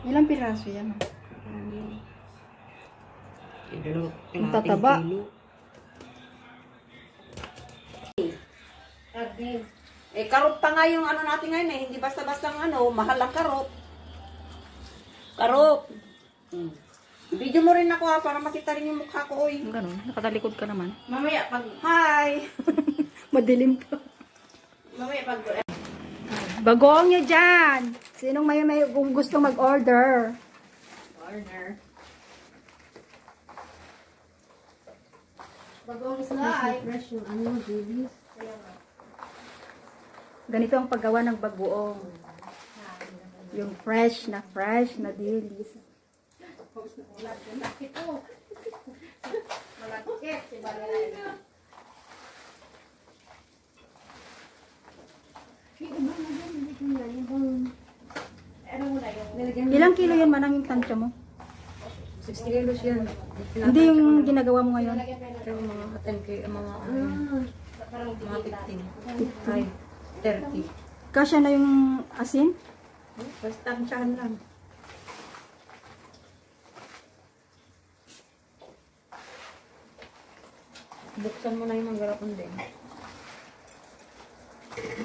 Ilang piraso yan? Ang tataba. Eh, karot pa nga yung ano natin ngayon eh. Hindi basta-basta ano, mahal ang karot. Karot. Video mo rin ako ha, para makita rin yung mukha ko, oy. Ganun, nakatalikod ka naman. Mamaya pag... Hi! Madilim pa. Mamaya pag... Bagoong nyo dyan! Sinong may kung gusto mag-order? Order. Bagoong is live. Fresh yung ano, babies. Ganito ang paggawa ng bagoong. Yung fresh na dilis. Malaki to. Malaki. Si Balera. Ilang kilo yan manang yung tansya mo? 60 kilos yan. Hindi yung ginagawa mo ngayon. Yung mga 10 kilo, mga 15. Ay, 30. Kasya na yung asin? Basta tansyahan lang. Buksan mo na yung mga garapon din.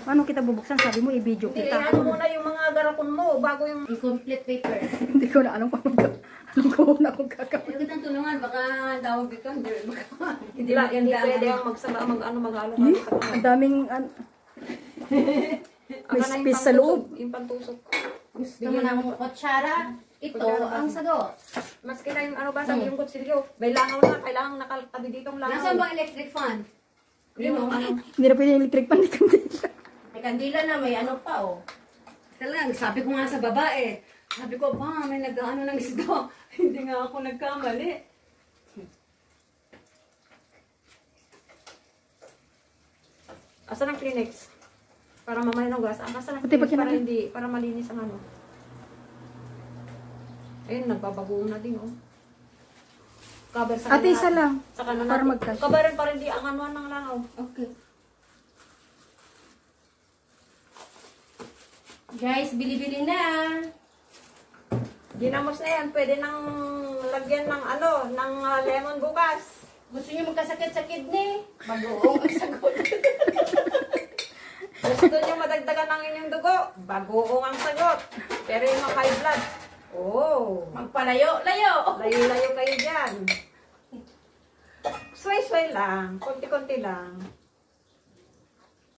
Paano kita bubuksan? Sabi mo, i-video Hindi, kita. ano muna yung mga garapon mo bago yung... Incomplete paper. Hindi ko na alam anong ko na akong gagawin. Huwag kitang tulungan. Baka tawag dito. Hindi pwede ang mag-ano Ang daming may space sa loob. Yung pantusok. Gusto mo ng kutsara? Ito ang sagot. Maski na yung ano ba, sabi yung kutsilyo. May langaw na, kailangan nakaltabi ditong langaw. Nasaan bang electric fan? Yung ano. Hindi na pwede yung electric pan. May kandila na, may ano pa oh. Talagang, sabi ko nga sa babae. Sabi ko, ba, may nag-ano ng isdo. Hindi nga ako nagkamali. Asan ang Kleenex? Para mamaya ng gas. Asan ang Pati ba Kleenex para kinain? hindi, para malinis ang ano. Ayun, nagbabago na din oh. Cover sa Ate, isa lang. Sa kanan Para natin. magkasya. Coverin pa rin di ang ano ng langaw. Okay. Guys, bili-bili na. Ginamos na yan. Pwede nang lagyan ng ano, ng lemon bukas. Gusto niyo magkasakit sa kidney? Bagoong ang sagot. Gusto nyo madagdagan ng inyong dugo? Bagoong ang sagot. Pero yung mga high blood, oh, Magpalayo-layo. layo-layo kayo dyan. Sway-sway lang. Konti-konti lang.